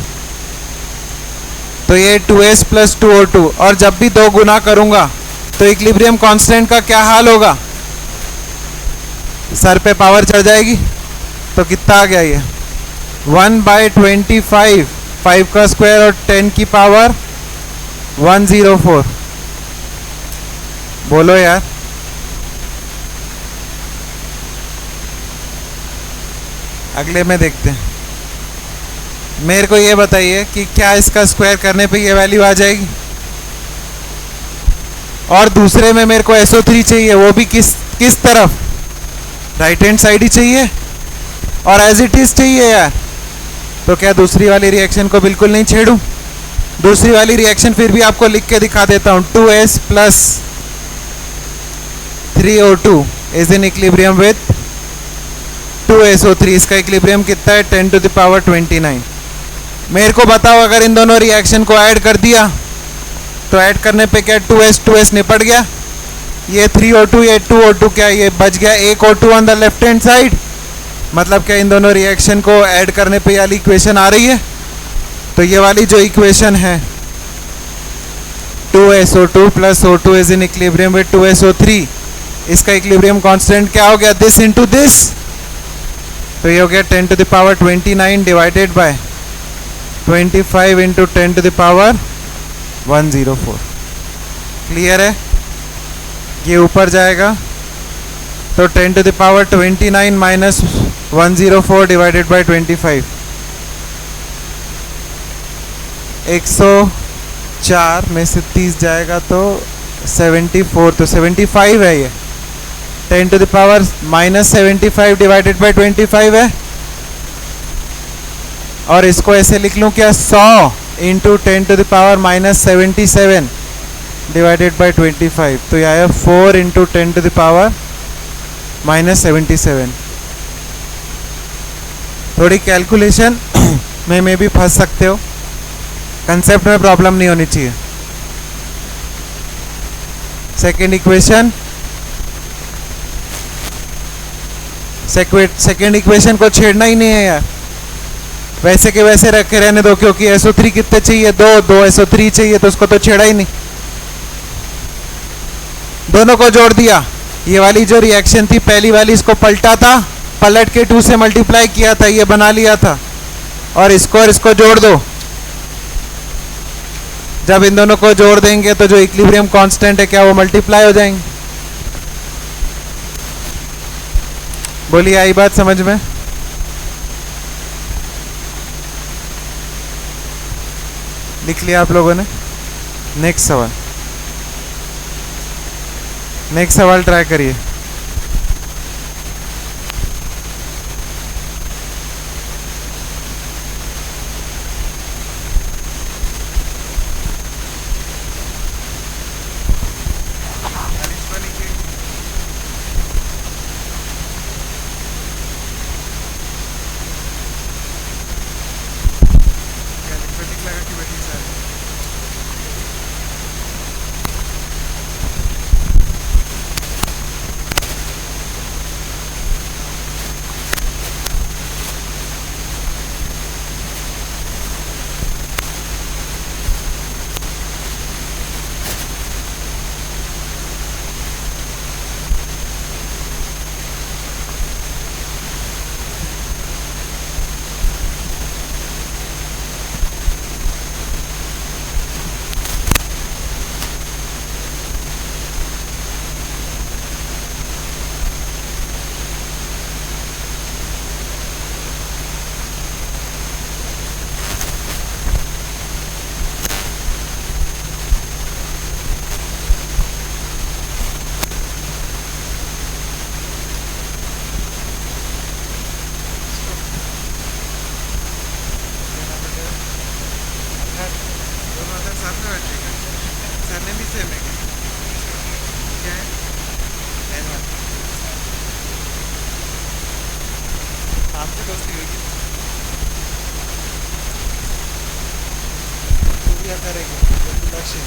तो ये 2S प्लस 2O2। और जब भी 2 गुना करूंगा तो इक्विलिब्रियम कांस्टेंट का क्या हाल होगा? सर पे पावर चढ़ जाएगी। तो कितना आ गया ये? 1/25, 5 का स्क्वायर और 10 की पावर 104। बोलो यार। अगले में देखते हैं। मेरे को ये बताइए कि क्या इसका स्क्वायर करने पे ये वैल्यू आ जाएगी? और दूसरे में मेरे को SO3 चाहिए, वो भी किस तरफ? राइट हैंड साइड ही चाहिए और एज इट इज चाहिए यार। तो क्या दूसरी वाली रिएक्शन को बिल्कुल नहीं छेड़ूं? दूसरी वाली रिएक्शन फिर भी आपको लिख के दिखा देता हूं। 2S plus 3O2 is in equilibrium with 2SO3। इसका इक्विलिब्रियम कितना है? 10⁻29। मेरे को बताओ, अगर इन दोनों रिएक्शन को ऐड कर दिया तो ऐड करने पे क्या 2S निपट गया? ये 3O2 ये 2O2, क्या ये बच गया? एक O2 on the left hand side. मतलब क्या इन दोनों रिएक्शन को ऐड करने पे ये वाली इक्वेशन आ रही है? तो ये वाली जो इक्वेशन है 2SO2 plus O2 is in equilibrium with 2SO3, इसका इक्विलिब्रियम कांस्टेंट क्या हो गया? This into this. तो ये हो गया 10⁻29 डिवाइडेड बाय 25 इंटू 10⁻104। क्लियर है? ये ऊपर जाएगा तो 10⁻29 माइनस 104 डिवाइडेड बाय 25, 104 में से 30 जाएगा तो 74, तो 75 है ये। 10⁻⁻75 डिवाइडेड बाय 25 है। और इसको ऐसे लिख लूँ क्या? 100 इंटू 10⁻⁻77 डिवाइडेड बाय 25। तो यह आया 4 इंटू 10⁻⁻77। थोड़ी कैलकुलेशन में भी फंस सकते हो, कंसेप्ट में प्रॉब्लम नहीं होनी चाहिए। सेकेंड इक्वेशन, सेकेंड इक्वेशन को छेड़ना ही नहीं है यार, वैसे के वैसे रखे रहने दो, क्योंकि SO3 कितने चाहिए? दो SO3 चाहिए, तो उसको तो छेड़ा ही नहीं, दोनों को जोड़ दिया। ये वाली जो रिएक्शन थी पहली वाली, इसको पलटा था, पलट के 2 से मल्टीप्लाई किया था, ये बना लिया था। और इसको जोड़ दो। जब इन दोनों को जोड़ देंगे तो जो इक्विलिब्रियम कांस्टेंट है क्या वो मल्टीप्लाई हो जाएंगे? बोलिए, आई बात समझ में? लिख लिया आप लोगों ने? नेक्स्ट सवाल ट्राई करिए। दोस्ती होगी तो क्या करेंगे लक्ष्य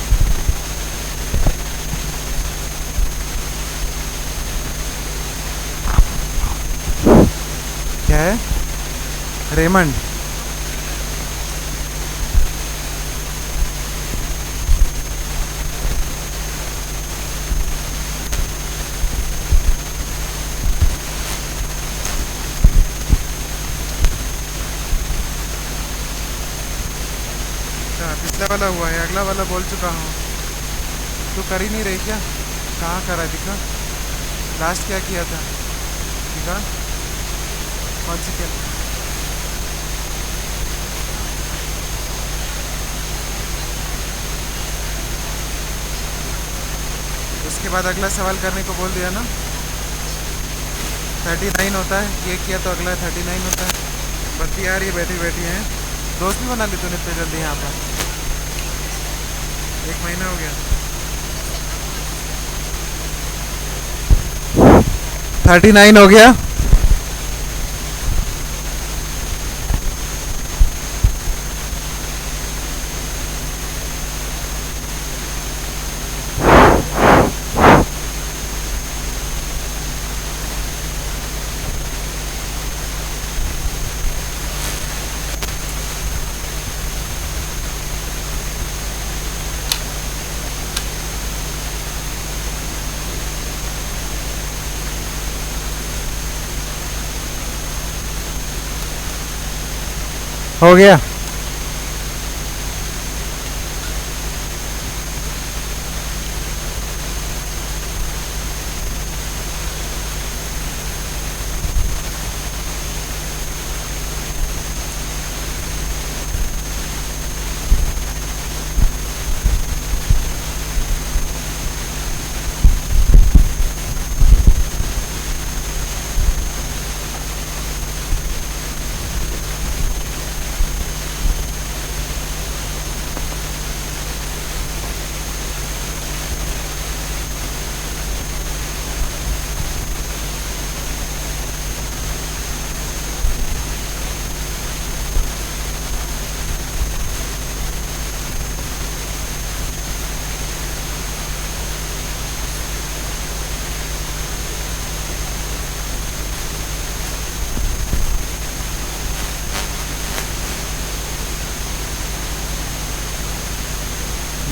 क्या है रेमंड पिछला वाला हुआ है अगला वाला बोल चुका हूँ तू कर ही नहीं रही क्या कहाँ करा दिखा लास्ट क्या किया था दिखा कौन सी क्या उसके बाद अगला सवाल करने को बोल दिया ना 39 होता है ये किया तो अगला 39 होता है बत्ती आ रही है बैठी बैठी है दोस्त भी बना ली तूने इतने जल्दी यहाँ पर 1 महीना हो गया 39 हो गया हो गया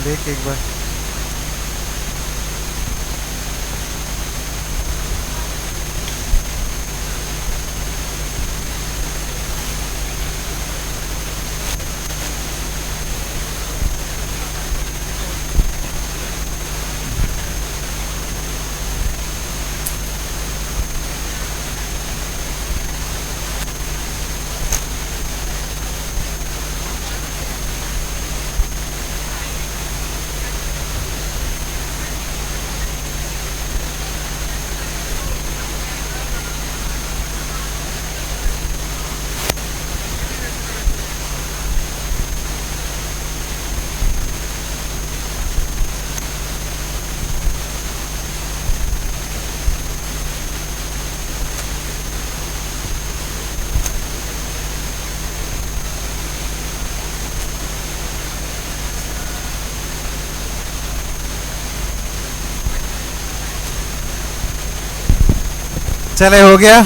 देख एक बार चले हो गया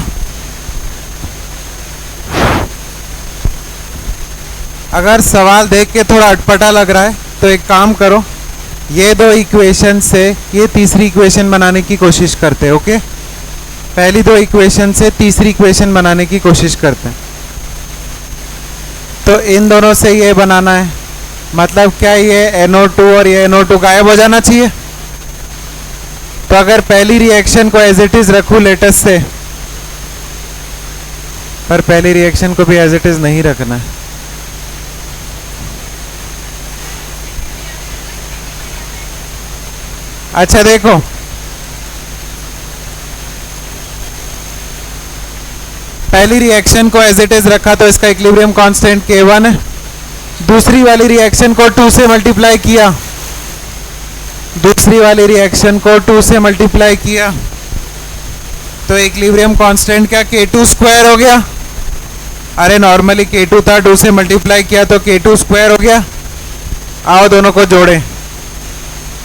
अगर सवाल देख के थोड़ा अटपटा लग रहा है तो एक काम करो ये दो इक्वेशन से ये तीसरी इक्वेशन बनाने की कोशिश करते हैं ओके पहली दो इक्वेशन से तीसरी इक्वेशन बनाने की कोशिश करते हैं तो इन दोनों से ये बनाना है मतलब क्या ये NO2 और ये NO2 गायब हो जाना चाहिए तो अगर पहली रिएक्शन को एज इट इज रखूं लेटेस्ट से पर पहली रिएक्शन को भी एज इट इज नहीं रखना है अच्छा देखो पहली रिएक्शन को एज इट इज रखा तो इसका इक्विलिब्रियम कांस्टेंट K1 है दूसरी वाली रिएक्शन को 2 से मल्टीप्लाई किया दूसरी वाली रिएक्शन को 2 से मल्टीप्लाई किया तो इक्विलिब्रियम कांस्टेंट क्या K2 स्क्वायर हो गया अरे नॉर्मली K2 था, 2 से मल्टीप्लाई किया तो K2 स्क्वायर हो गया। आओ दोनों को जोड़ें।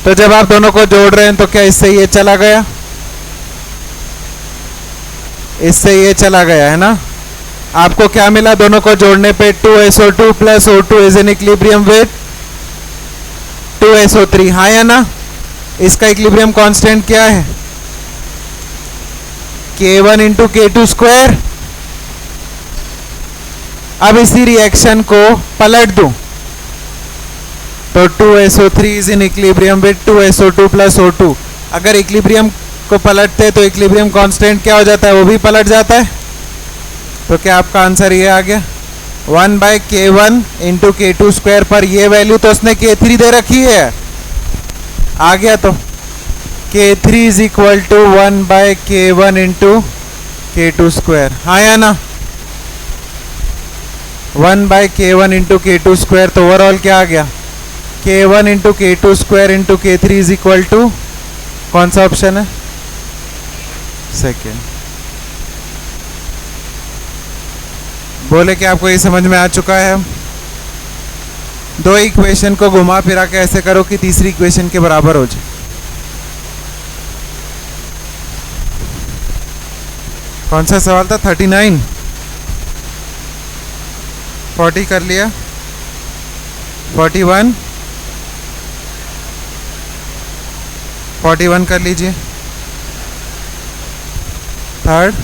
तो जब आप दोनों को जोड़ रहे हैं तो क्या इससे ये चला गया, इससे ये चला गया है ना। आपको क्या मिला दोनों को जोड़ने पे, 2SO2 plus O2 is in equilibrium with 2SO3, हाँ या ना। इसका इक्विलिब्रियम कांस्टेंट क्या है, K1 इंटू K2 स्क्वायर। अब इसी रिएक्शन को पलट दूं तो 2SO3 is in equilibrium with 2SO2 plus O2। अगर इक्विलिब्रियम को पलटते तो इक्विलिब्रियम कांस्टेंट क्या हो जाता है, वो भी पलट जाता है। तो क्या आपका आंसर ये आ गया, 1/K1 इंटू K2 स्क्वायर। पर ये वैल्यू तो उसने K3 दे रखी है, आ गया। तो K3 is equal to 1/K1 into K2 square, हाँ या ना। 1/K1 into K2 square. तो ओवरऑल क्या आ गया, K1 into K2 square into K3 is equal to, कौन सा ऑप्शन है, सेकेंड। बोले कि आपको ये समझ में आ चुका है। दो इक्वेशन को घुमा फिरा के ऐसे करो कि तीसरी इक्वेशन के बराबर हो जाए। कौन सा सवाल था, 39, 40 कर लिया, 41, 41 कर लीजिए, थर्ड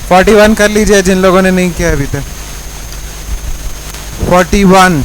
41 कर लीजिए जिन लोगों ने नहीं किया अभी तक। 41,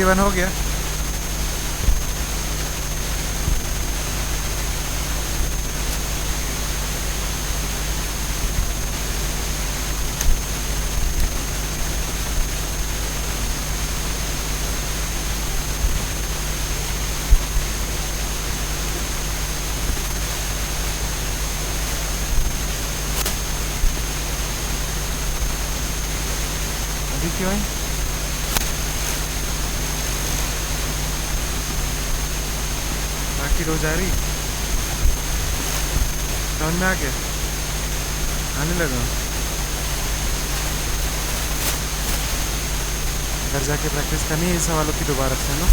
वन हो गया। अभी क्यों है, बाकी रोज आ रही, समझ में आ गया, आने लगा। घर जाके प्रैक्टिस करनी है इन सवालों की दोबारा से ना।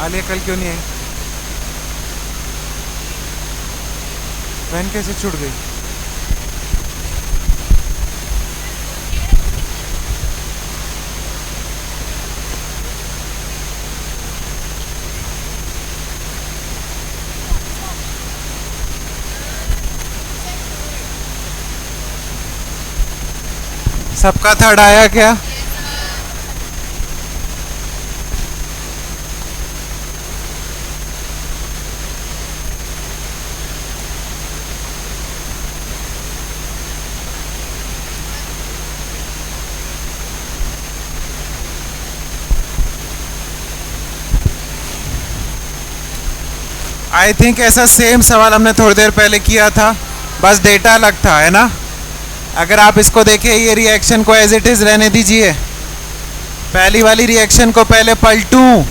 आलिया कल क्यों नहीं आई, वैन कैसे छूट गई। सबका थर्ड आया क्या, आई थिंक ऐसा सेम सवाल हमने थोड़ी देर पहले किया था, बस डेटा अलग था, है ना। अगर आप इसको देखें, ये रिएक्शन को एज इट इज रहने दीजिए। पहली वाली रिएक्शन को पहले पलटूं,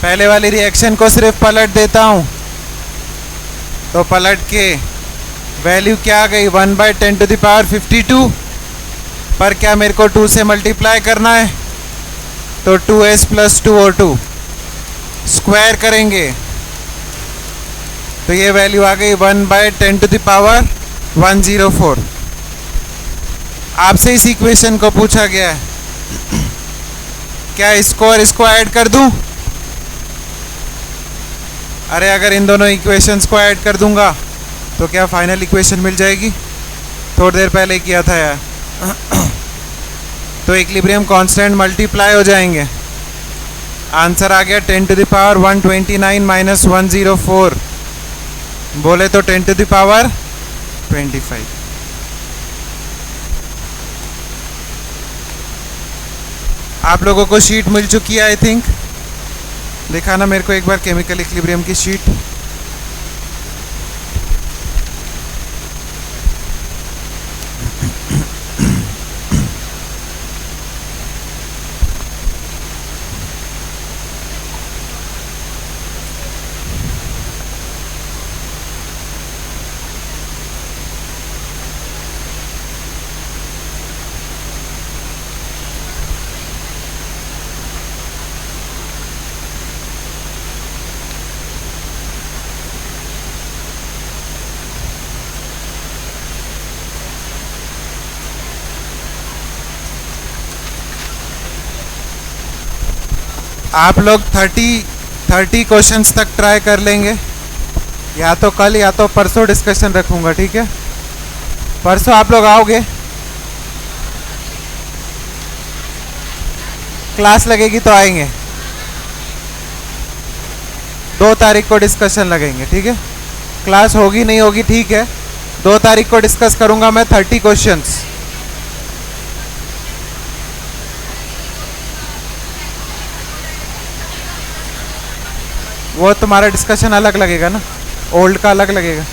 पहले वाली रिएक्शन को सिर्फ पलट देता हूं, तो पलट के वैल्यू क्या आ गई, 1/10⁵ 52 पर क्या मेरे को 2 से मल्टीप्लाई करना है, तो 2s प्लस 2o2 स्क्वायर करेंगे तो ये वैल्यू आ गई 1/10⁻104। आपसे इस इक्वेशन को पूछा गया है क्या इसको और इसको ऐड कर दूं? अरे अगर इन दोनों इक्वेशंस को ऐड कर दूंगा तो क्या फाइनल इक्वेशन मिल जाएगी? थोड़ी देर पहले किया था यार। तो इक्विलिब्रियम कांस्टेंट मल्टीप्लाई हो जाएंगे। आंसर आ गया 10⁻129 - 104, बोले तो 10⁻25। आप लोगों को शीट मिल चुकी है आई थिंक। दिखाना मेरे को एक बार केमिकल इक्विलिब्रियम की शीट। आप लोग 30 क्वेश्चंस तक ट्राई कर लेंगे, या तो कल या तो परसों डिस्कशन रखूंगा, ठीक है? परसों आप लोग आओगे? क्लास लगेगी तो आएंगे। 2 तारीख को डिस्कशन लगेंगे, ठीक है? क्लास होगी नहीं होगी ठीक है, 2 तारीख को डिस्कस करूंगा मैं 30 क्वेश्चंस। वो तुम्हारा डिस्कशन अलग लगेगा ना, ओल्ड का अलग लगेगा।